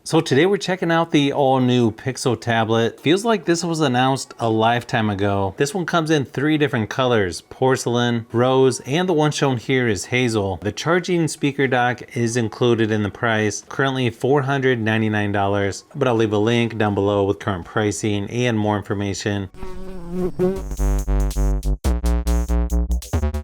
So today we're checking out the all new Pixel tablet. Feels like this was announced a lifetime ago. This one comes in 3 different colors: porcelain, rose, and the one shown here is hazel. The charging speaker dock is included in the price, currently $499, but I'll leave a link down below with current pricing and more information.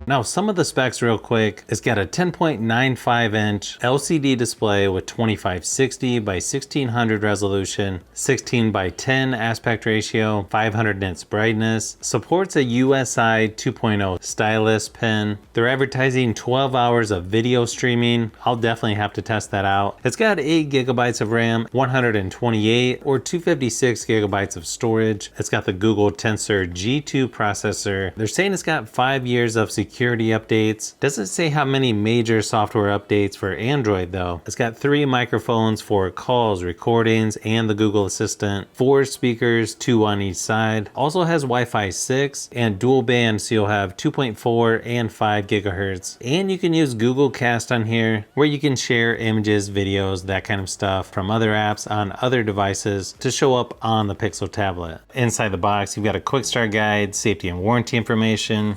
Now some of the specs real quick. It's got a 10.95 inch LCD display with 2560 by 1600 resolution, 16 by 10 aspect ratio, 500 nits brightness, supports a USI 2.0 stylus pen. They're advertising 12 hours of video streaming. I'll definitely have to test that out. It's got 8 gigabytes of RAM, 128 or 256 gigabytes of storage. It's got the Google Tensor G2 processor. They're saying it's got 5 years of security updates. Doesn't say how many major software updates for Android though. It's got 3 microphones for calls, recordings, and the Google Assistant, 4 speakers, 2 on each side. Also has Wi-Fi 6 and dual band, so you'll have 2.4 and 5 gigahertz. And you can use Google Cast on here, where you can share images, videos, that kind of stuff from other apps on other devices to show up on the Pixel tablet. Inside the box, you've got a quick start guide, safety and warranty information.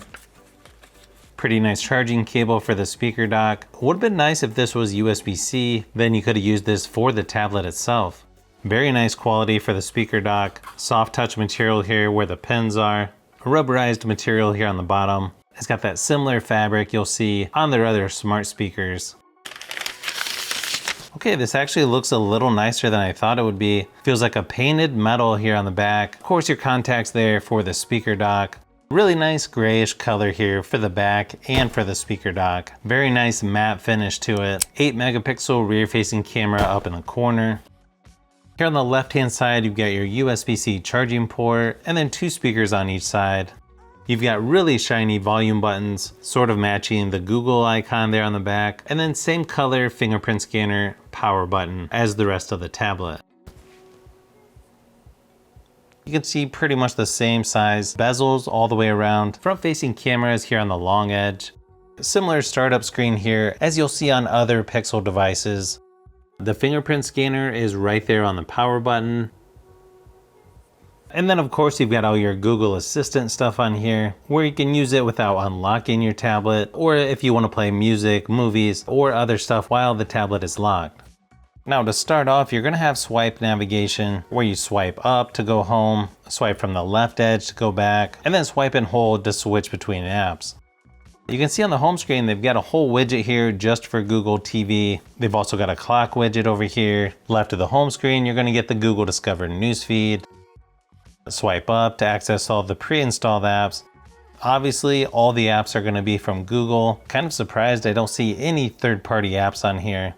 Pretty nice charging cable for the speaker dock. Would have been nice if this was USB-C, then you could have used this for the tablet itself. Very nice quality for the speaker dock. Soft touch material here where the pins are. A rubberized material here on the bottom. It's got that similar fabric you'll see on their other smart speakers. Okay, this actually looks a little nicer than I thought it would be. Feels like a painted metal here on the back. Of course, your contacts there for the speaker dock. Really nice grayish color here for the back and for the speaker dock. Very nice matte finish to it. 8 megapixel rear facing camera up in the corner. Here on the left hand side, you've got your USB-C charging port and then 2 speakers on each side. You've got really shiny volume buttons, sort of matching the Google icon there on the back, and then same color fingerprint scanner power button as the rest of the tablet. You can see pretty much the same size bezels all the way around. Front facing cameras here on the long edge. Similar startup screen here as you'll see on other Pixel devices. The fingerprint scanner is right there on the power button. And then of course you've got all your Google Assistant stuff on here where you can use it without unlocking your tablet, or if you want to play music, movies, or other stuff while the tablet is locked. Now to start off, you're gonna have swipe navigation where you swipe up to go home, swipe from the left edge to go back, and then swipe and hold to switch between apps. You can see on the home screen, they've got a whole widget here just for Google TV. They've also got a clock widget over here. Left of the home screen, you're gonna get the Google Discover newsfeed. Swipe up to access all the pre-installed apps. Obviously, all the apps are gonna be from Google. Kind of surprised I don't see any third-party apps on here.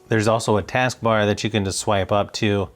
There's also a taskbar that you can just swipe up to.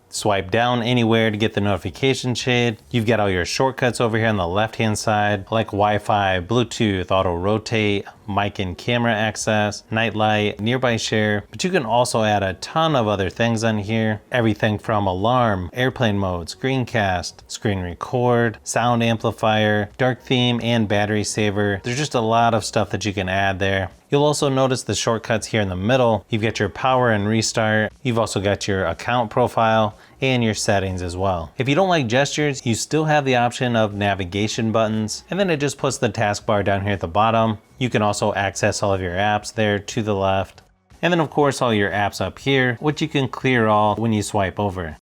Swipe down anywhere to get the notification shade. You've got all your shortcuts over here on the left-hand side, like Wi-Fi, Bluetooth, auto rotate, mic and camera access, nightlight, nearby share. But you can also add a ton of other things on here. Everything from alarm, airplane mode, screencast, screen record, sound amplifier, dark theme, and battery saver. There's just a lot of stuff that you can add there. You'll also notice the shortcuts here in the middle. You've got your power and restart. You've also got your account profile and your settings as well. If you don't like gestures, you still have the option of navigation buttons, and then it just puts the taskbar down here at the bottom. You can also access all of your apps there to the left. And then of course all your apps up here, which you can clear all when you swipe over.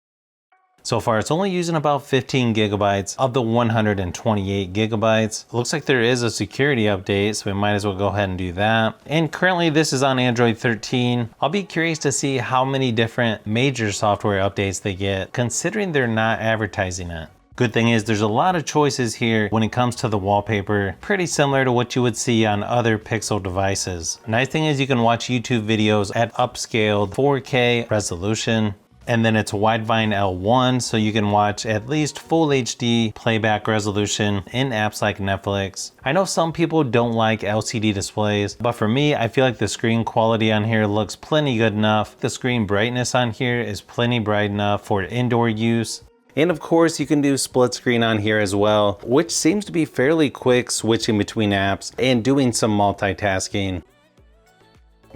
So far, it's only using about 15 gigabytes of the 128 gigabytes. It looks like there is a security update, so we might as well go ahead and do that. And currently this is on Android 13. I'll be curious to see how many different major software updates they get, considering they're not advertising it. Good thing is there's a lot of choices here when it comes to the wallpaper, pretty similar to what you would see on other Pixel devices. Nice thing is you can watch YouTube videos at upscaled 4K resolution. And then it's Widevine L1, so you can watch at least full HD playback resolution in apps like Netflix. I know some people don't like LCD displays, but for me, I feel like the screen quality on here looks plenty good enough. The screen brightness on here is plenty bright enough for indoor use. And of course, you can do split screen on here as well, which seems to be fairly quick switching between apps and doing some multitasking.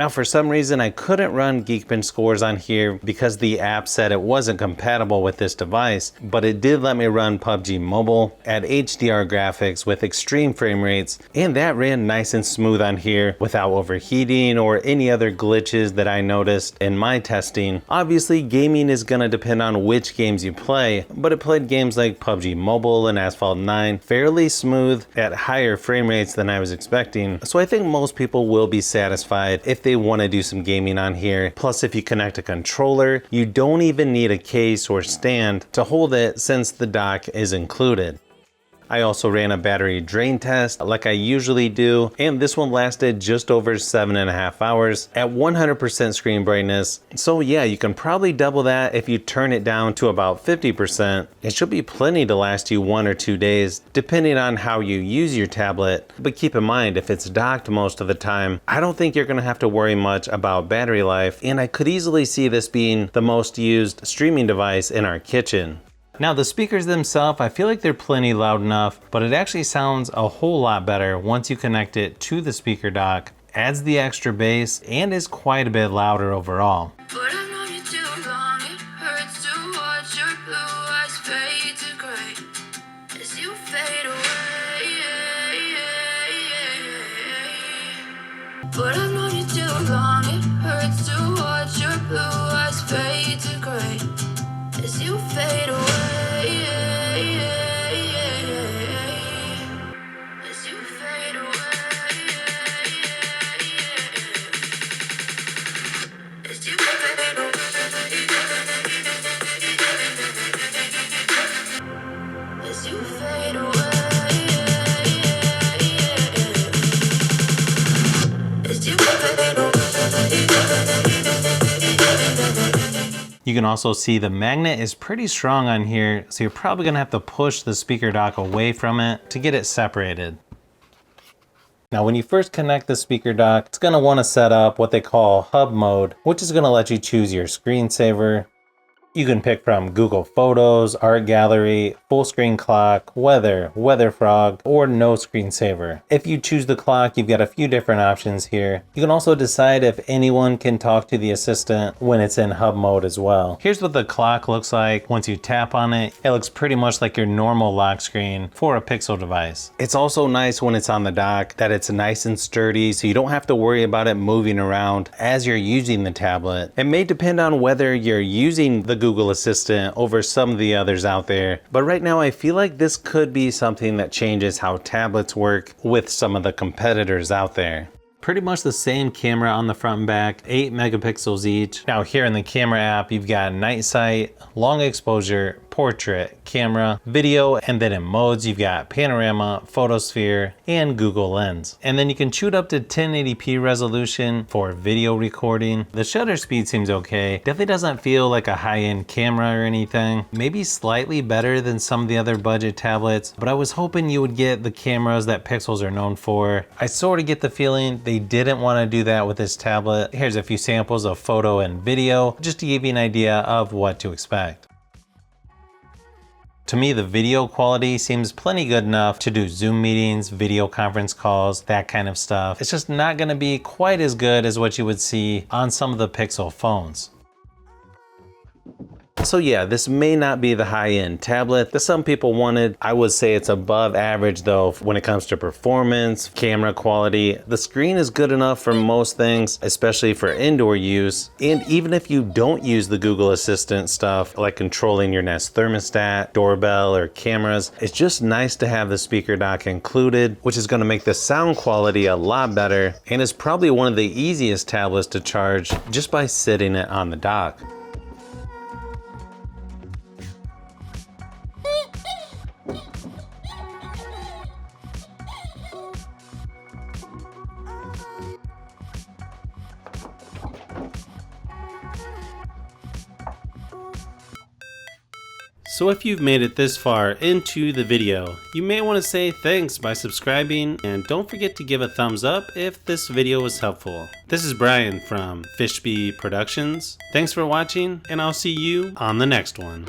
Now for some reason I couldn't run Geekbench scores on here because the app said it wasn't compatible with this device, but it did let me run PUBG Mobile at HDR graphics with extreme frame rates, and that ran nice and smooth on here without overheating or any other glitches that I noticed in my testing. Obviously gaming is gonna depend on which games you play, but it played games like PUBG Mobile and Asphalt 9 fairly smooth at higher frame rates than I was expecting, so I think most people will be satisfied if they want to do some gaming on here. Plus, if you connect a controller, you don't even need a case or stand to hold it since the dock is included. I also ran a battery drain test like I usually do, and this one lasted just over 7.5 hours at 100% screen brightness. So yeah, you can probably double that if you turn it down to about 50%. It should be plenty to last you 1 or 2 days, depending on how you use your tablet. But keep in mind, if it's docked most of the time, I don't think you're gonna have to worry much about battery life, and I could easily see this being the most used streaming device in our kitchen. Now the speakers themselves, I feel like they're plenty loud enough, but it actually sounds a whole lot better once you connect it to the speaker dock, adds the extra bass, and is quite a bit louder overall. But I've known you too long, it hurts to watch your blue eyes fade to gray as you fade away. But I've known you too long, it hurts to watch your blue eyes fade to gray as you fade away. As you fade away. As you fade away. As you fade away. As you fade away. You can also see the magnet is pretty strong on here, so you're probably gonna have to push the speaker dock away from it to get it separated. Now when you first connect the speaker dock, it's gonna wanna set up what they call hub mode, which is gonna let you choose your screensaver. You can pick from Google Photos, Art Gallery, full screen clock, weather, weather frog, or no screensaver. If you choose the clock, you've got a few different options here. You can also decide if anyone can talk to the assistant when it's in hub mode as well. Here's what the clock looks like once you tap on it. It looks pretty much like your normal lock screen for a Pixel device. It's also nice when it's on the dock that it's nice and sturdy, so you don't have to worry about it moving around as you're using the tablet. It may depend on whether you're using the Google Assistant over some of the others out there, but right now I feel like this could be something that changes how tablets work with some of the competitors out there. Pretty much the same camera on the front and back, 8 megapixels each. Now here in the camera app, you've got night sight, long exposure, portrait, camera, video, and then in modes, you've got panorama, photosphere, and Google Lens. And then you can shoot up to 1080p resolution for video recording. The shutter speed seems okay. Definitely doesn't feel like a high-end camera or anything. Maybe slightly better than some of the other budget tablets, but I was hoping you would get the cameras that Pixels are known for. I sort of get the feeling they didn't want to do that with this tablet. Here's a few samples of photo and video, just to give you an idea of what to expect. To me, the video quality seems plenty good enough to do Zoom meetings, video conference calls, that kind of stuff. It's just not gonna be quite as good as what you would see on some of the Pixel phones. So yeah, this may not be the high-end tablet that some people wanted. I would say it's above average though when it comes to performance, camera quality. The screen is good enough for most things, especially for indoor use. And even if you don't use the Google Assistant stuff, like controlling your Nest thermostat, doorbell, or cameras, it's just nice to have the speaker dock included, which is gonna make the sound quality a lot better, and is probably one of the easiest tablets to charge just by sitting it on the dock. So if you've made it this far into the video, you may want to say thanks by subscribing, and don't forget to give a thumbs up if this video was helpful. This is Brian from Fishbee Productions. Thanks for watching, and I'll see you on the next one.